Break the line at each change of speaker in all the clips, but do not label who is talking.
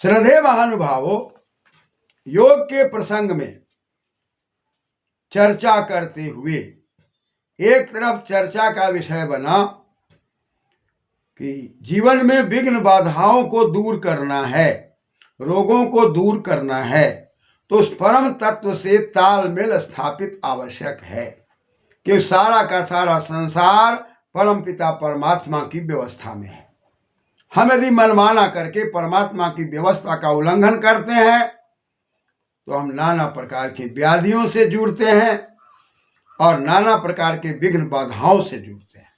श्रद्धेय महानुभावों, योग के प्रसंग में चर्चा करते हुए एक तरफ चर्चा का विषय बना कि जीवन में विघ्न बाधाओं को दूर करना है, रोगों को दूर करना है, तो उस परम तत्व से तालमेल स्थापित आवश्यक है कि सारा का सारा संसार परम पिता परमात्मा की व्यवस्था में है। हम यदि मनमाना करके परमात्मा की व्यवस्था का उल्लंघन करते हैं तो हम नाना प्रकार की व्याधियों से जुड़ते हैं और नाना प्रकार के विघ्न बाधाओं से जुड़ते हैं।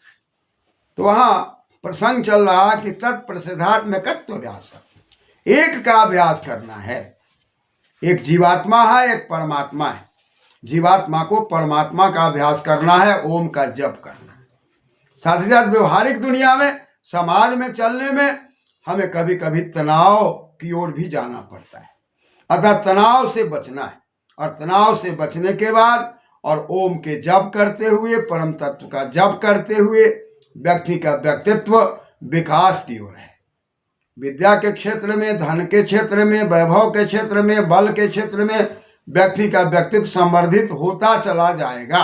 तो वहां प्रसंग चल रहा कि तत्प्रसिद्धात्मकत्व अभ्यास, एक का अभ्यास करना है। एक जीवात्मा है, एक परमात्मा है। जीवात्मा को परमात्मा का अभ्यास करना है, ओम का जप करना है। साथ ही साथ व्यवहारिक दुनिया में, समाज में चलने में हमें कभी कभी तनाव की ओर भी जाना पड़ता है, अतः तनाव से बचना है। और तनाव से बचने के बाद और ओम के जप करते हुए, परम तत्व का जप करते हुए व्यक्ति का व्यक्तित्व विकास की ओर है। विद्या के क्षेत्र में, धन के क्षेत्र में, वैभव के क्षेत्र में, बल के क्षेत्र में व्यक्ति का व्यक्तित्व संवर्धित होता चला जाएगा।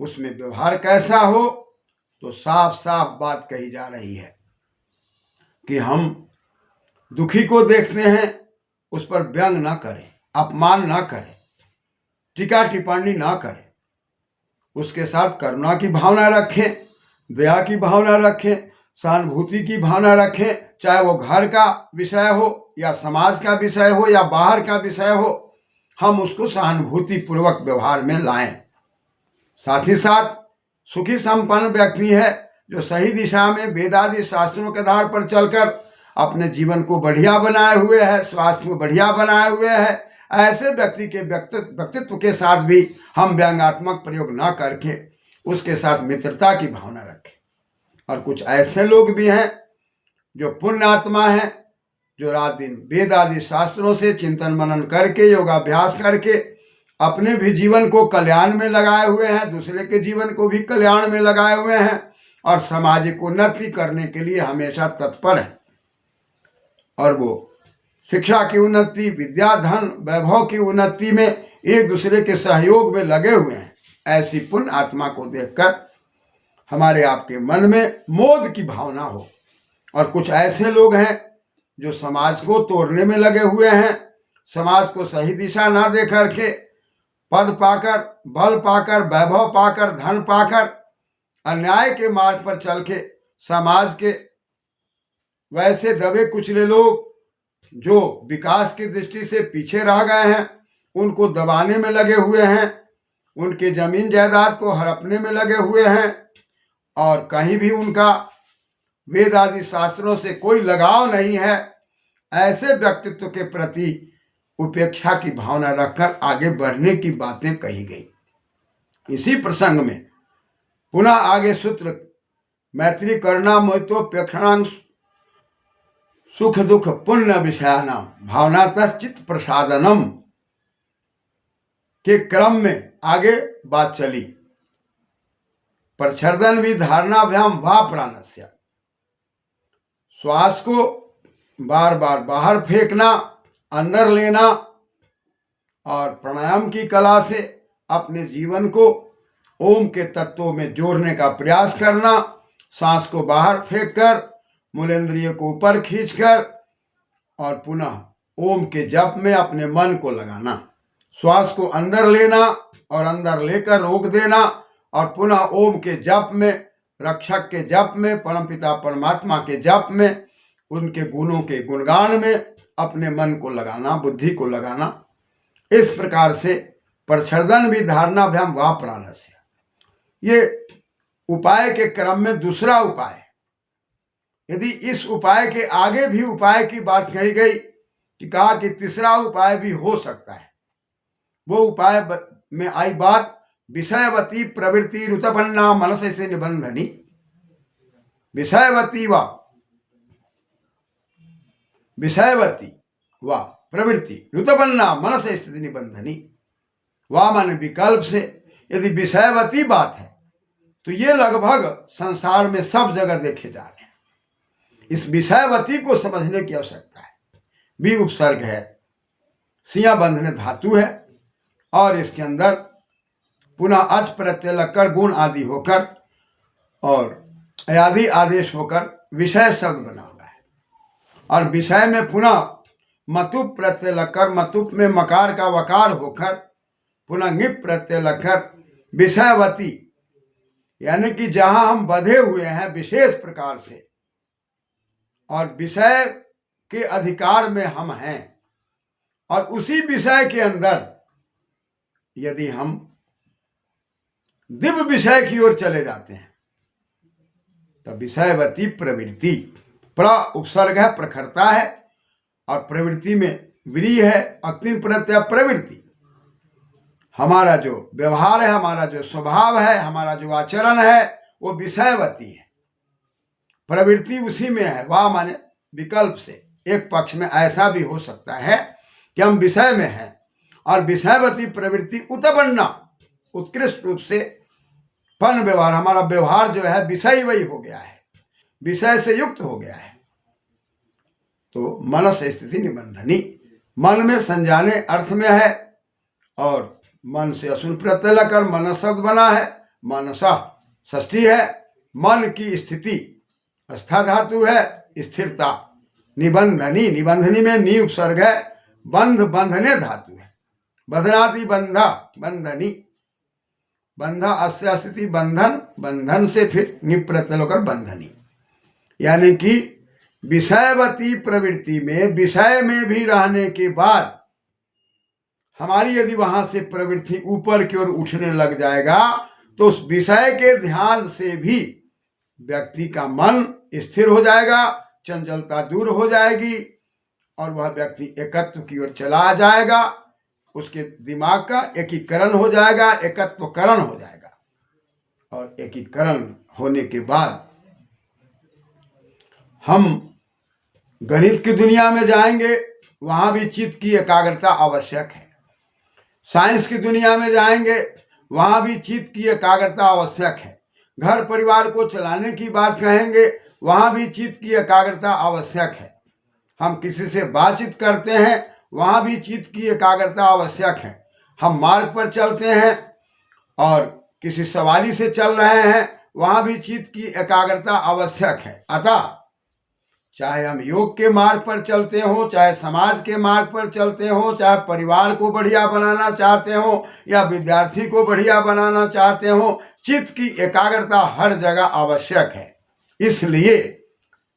उसमें व्यवहार कैसा हो, तो साफ साफ बात कही जा रही है कि हम दुखी को देखते हैं, उस पर व्यंग ना करें, अपमान ना करें, टीका टिप्पणी ना करें, उसके साथ करुणा की भावना रखें, दया की भावना रखें, सहानुभूति की भावना रखें। चाहे वो घर का विषय हो या समाज का विषय हो या बाहर का विषय हो, हम उसको सहानुभूति पूर्वक व्यवहार में लाएं। साथ ही साथ सुखी संपन्न व्यक्ति है जो सही दिशा में वेदादि शास्त्रों के आधार पर चलकर अपने जीवन को बढ़िया बनाए हुए है, स्वास्थ्य को बढ़िया बनाए हुए है। ऐसे व्यक्ति के व्यक्तित्व के साथ भी हम व्यंग्यात्मक प्रयोग ना करके उसके साथ मित्रता की भावना रखें। और कुछ ऐसे लोग भी हैं जो पुण्यात्मा हैं, जो रात दिन वेद आदि शास्त्रों से चिंतन मनन करके, योगाभ्यास करके अपने भी जीवन को कल्याण में लगाए हुए हैं, दूसरे के जीवन को भी कल्याण में लगाए हुए हैं और सामाजिक उन्नति करने के लिए हमेशा तत्पर है। और वो शिक्षा की उन्नति, विद्या, धन, वैभव की उन्नति में एक दूसरे के सहयोग में लगे हुए हैं। ऐसी पुण्य आत्मा को देखकर हमारे आपके मन में मोद की भावना हो। और कुछ ऐसे लोग हैं जो समाज को तोड़ने में लगे हुए हैं, समाज को सही दिशा ना दे करके पद पाकर, बल पाकर, वैभव पाकर, धन पाकर अन्याय के मार्ग पर चल के समाज के वैसे दबे कुचले लोग जो विकास की दृष्टि से पीछे रह गए हैं, उनको दबाने में लगे हुए हैं, उनके जमीन जायदाद को हड़पने में लगे हुए हैं और कहीं भी उनका वेद आदि शास्त्रों से कोई लगाव नहीं है। ऐसे व्यक्तित्व के प्रति उपेक्षा की भावना रखकर आगे बढ़ने की बातें कही गई। इसी प्रसंग में पुनः आगे सूत्र मैत्री करुणा मोहितोपेक्षणां सुख दुख पुण्य विषयानाम भावनातः चित्त प्रसादनम के क्रम में आगे बात चली। प्रच्छर्दन भी धारणाभ्याम वा प्राणस्य, श्वास को बार बार बाहर फेंकना, अंदर लेना और प्राणायाम की कला से अपने जीवन को ओम के तत्वों में जोड़ने का प्रयास करना। सांस को बाहर फेंककर मूलेंद्रिय को ऊपर खींचकर और पुनः ओम के जप में अपने मन को लगाना। श्वास को अंदर लेना और अंदर लेकर रोक देना और पुनः ओम के जप में, रक्षक के जप में, परमपिता परमात्मा के जप में, उनके गुणों के गुणगान में अपने मन को लगाना, बुद्धि को लगाना। इस प्रकार से प्रच्छर्दन भी धारणाभ्याम वा प्राणस्य, ये उपाय के क्रम में दूसरा उपाय है। यदि इस उपाय के आगे भी उपाय की बात कही गई कि कहा कि तीसरा उपाय भी हो सकता है, वो उपाय में आई बात विषयवती प्रवृत्ति रुतपन्ना मनस से निबंधनी। विषयवती व प्रवृत्ति रुतपन्ना मनस स्थिति निबंधनी। वा माने विकल्प से यदि विषयवती बात है तो ये लगभग संसार में सब जगह देखे जा रहे हैं। इस विषयवती को समझने की आवश्यकता है। बी उपसर्ग है, सिया बंधने धातु है और इसके अंदर पुनः अच प्रत्यय लगकर गुण आदि होकर और अयादि आदेश होकर विषय शब्द बना हुआ है। और विषय में पुनः मतुप प्रत्यय लगकर, मतुप में मकार का वकार होकर पुनः ङिप प्रत्यय लगकर विषयवती, यानी कि जहां हम बंधे हुए हैं विशेष प्रकार से और विषय के अधिकार में हम हैं, और उसी विषय के अंदर यदि हम दिव्य विषय की ओर चले जाते हैं तो विषयवती प्रवृत्ति, प्र उपसर्ग है, प्रखरता है और प्रवृत्ति में व्री है, अक्तिन प्रत्यय प्रवृत्ति। हमारा जो व्यवहार है, हमारा जो स्वभाव है, हमारा जो आचरण है वो विषयवती है, प्रवृत्ति उसी में है। वाह माने विकल्प से एक पक्ष में ऐसा भी हो सकता है कि हम विषय में हैं और विषयवती प्रवृत्ति उत्पन्ना, उत्कृष्ट रूप से पन व्यवहार, हमारा व्यवहार जो है विषय वही हो गया है, विषय से युक्त हो गया है। तो मनस स्थिति निबंधनी, मन में संजाने अर्थ में है और मन से असुन प्रत्यय लगकर मनस शब्द बना है। मनसा षष्ठी है, मन की स्थिति, अस्था धातु है, स्थिरता। निबंधनी, निबंधनी में नी उपसर्ग है, बंध बंधने धातु है, बंधनाति बंधा, बंधनी, बंधा अस्य स्थिति बंधन, बंधन से फिर निप प्रत्यय होकर बंधनी, यानी कि विषयवती प्रवृत्ति में विषय में भी रहने के बाद हमारी यदि वहां से प्रवृत्ति ऊपर की ओर उठने लग जाएगा तो उस विषय के ध्यान से भी व्यक्ति का मन स्थिर हो जाएगा, चंचलता दूर हो जाएगी और वह व्यक्ति एकत्व की ओर चला जाएगा, उसके दिमाग का एकीकरण हो जाएगा, एकत्वकरण हो जाएगा। और एकीकरण होने के बाद हम गणित की दुनिया में जाएंगे, वहां भी चित्त की एकाग्रता आवश्यक है। साइंस की दुनिया में जाएंगे, वहां भी चित्त की एकाग्रता आवश्यक है। घर परिवार को चलाने की बात कहेंगे, वहां भी चित्त की एकाग्रता आवश्यक है। हम किसी से बातचीत करते हैं, वहां भी चित्त की एकाग्रता आवश्यक है। हम मार्ग पर चलते हैं और किसी सवारी से चल रहे हैं, वहां भी चित्त की एकाग्रता आवश्यक है। अतः चाहे हम योग के मार्ग पर चलते हो, चाहे समाज के मार्ग पर चलते हो, चाहे परिवार को बढ़िया बनाना चाहते हो या विद्यार्थी को बढ़िया बनाना चाहते हो, चित्त की एकाग्रता हर जगह आवश्यक है। इसलिए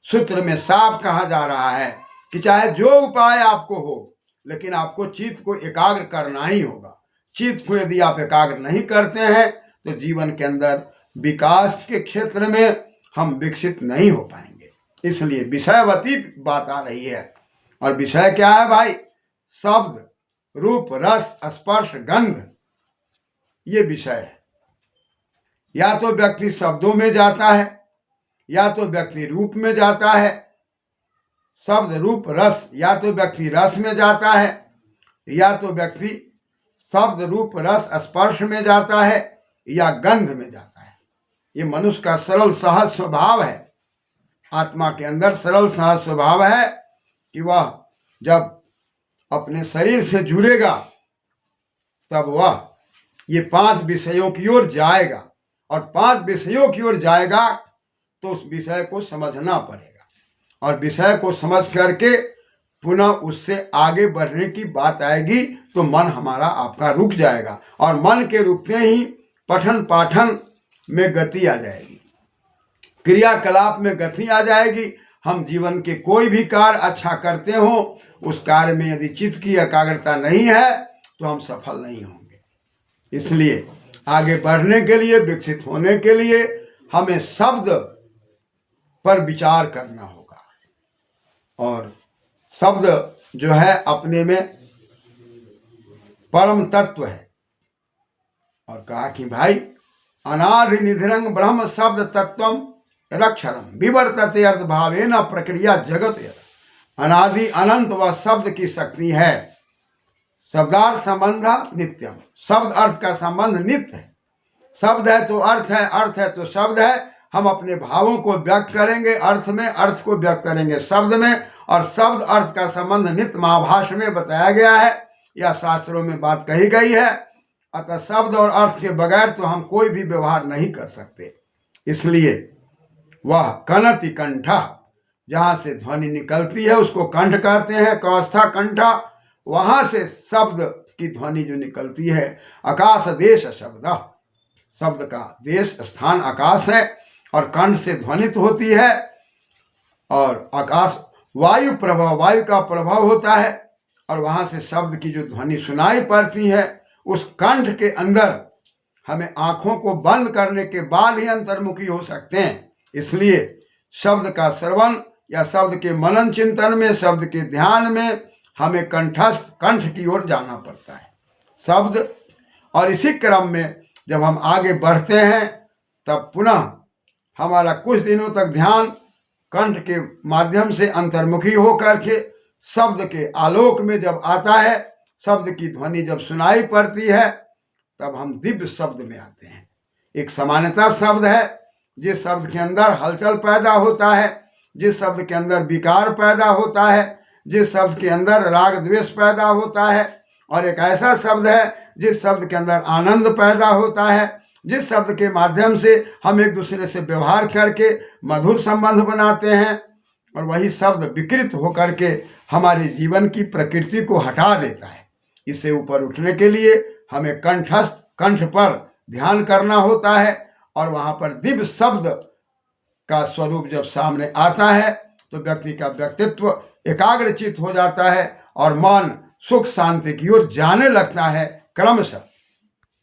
सूत्र में साफ कहा जा रहा है कि चाहे जो उपाय आपको हो, लेकिन आपको चित्त को एकाग्र करना ही होगा। चित्त को यदि आप एकाग्र नहीं करते हैं तो जीवन के अंदर विकास के क्षेत्र में हम विकसित नहीं हो पाएंगे। इसलिए विषयवती बात आ रही है। और विषय क्या है भाई? शब्द, रूप, रस, स्पर्श, गंध, ये विषय है। या तो व्यक्ति शब्दों में जाता है या तो व्यक्ति रूप में जाता है, शब्द रूप रस, या तो व्यक्ति रस में जाता है या तो व्यक्ति शब्द रूप रस स्पर्श में जाता है या गंध में जाता है। ये मनुष्य का सरल सहज स्वभाव है। आत्मा के अंदर सरल सहज स्वभाव है कि वह जब अपने शरीर से जुड़ेगा तब वह ये 5 विषयों की ओर जाएगा, और 5 विषयों की ओर जाएगा तो उस विषय को समझना पड़ेगा, और विषय को समझ करके पुनः उससे आगे बढ़ने की बात आएगी तो मन हमारा आपका रुक जाएगा, और मन के रुकते ही पठन पाठन में गति आ जाएगी, क्रियाकलाप में गति आ जाएगी। हम जीवन के कोई भी कार्य अच्छा करते हो, उस कार्य में यदि चित्त की एकाग्रता नहीं है तो हम सफल नहीं होंगे। इसलिए आगे बढ़ने के लिए, विकसित होने के लिए हमें शब्द पर विचार करना होगा, और शब्द जो है अपने में परम तत्व है। और कहा कि भाई अनादि निधिरंग ब्रह्म शब्द तत्वम रक्षरम विवर्तते अर्थ भावेन प्रक्रिया जगत। अनादि अनंत वह शब्द की शक्ति है। शब्दार्थ संबंध नित्यम, शब्द अर्थ का संबंध नित्य है। शब्द है तो अर्थ है, अर्थ है तो शब्द है। हम अपने भावों को व्यक्त करेंगे अर्थ में, अर्थ को व्यक्त करेंगे शब्द में, और शब्द अर्थ का संबंध नित्य महाभाष्य में बताया गया है या शास्त्रों में बात कही गई है। अतः शब्द और अर्थ के बगैर तो हम कोई भी व्यवहार नहीं कर सकते। इसलिए वह कनति कंठा, जहाँ से ध्वनि निकलती है उसको कंठ कहते हैं, कौस्था कंठा, वहाँ से शब्द की ध्वनि जो निकलती है। आकाश देश शब्द, शब्द का देश स्थान आकाश है और कंठ से ध्वनित होती है। और आकाश वायु प्रभाव, वायु का प्रभाव होता है और वहाँ से शब्द की जो ध्वनि सुनाई पड़ती है उस कंठ के अंदर हमें आँखों को बंद करने के बाद ही अंतर्मुखी हो सकते हैं। इसलिए शब्द का श्रवण या शब्द के मनन चिंतन में, शब्द के ध्यान में हमें कंठस्थ, कंठ की ओर जाना पड़ता है शब्द। और इसी क्रम में जब हम आगे बढ़ते हैं तब पुनः हमारा कुछ दिनों तक ध्यान कंठ के माध्यम से अंतर्मुखी होकर के शब्द के आलोक में जब आता है, शब्द की ध्वनि जब सुनाई पड़ती है, तब हम दिव्य शब्द में आते हैं। एक समानता शब्द है, जिस शब्द के अंदर हलचल पैदा होता है, जिस शब्द के अंदर विकार पैदा होता है, जिस शब्द के अंदर राग द्वेष पैदा होता है, और एक ऐसा शब्द है जिस शब्द के अंदर आनंद पैदा होता है, जिस शब्द के माध्यम से हम एक दूसरे से व्यवहार करके मधुर संबंध बनाते हैं। और वही शब्द विकृत होकर के हमारे जीवन की प्रकृति को हटा देता है। इससे ऊपर उठने के लिए हमें कंठस्थ, कंठ पर ध्यान करना होता है और वहाँ पर दिव्य शब्द का स्वरूप जब सामने आता है तो व्यक्ति का व्यक्तित्व एकाग्रचित हो जाता है और मन सुख शांति की ओर जाने लगता है क्रमशः।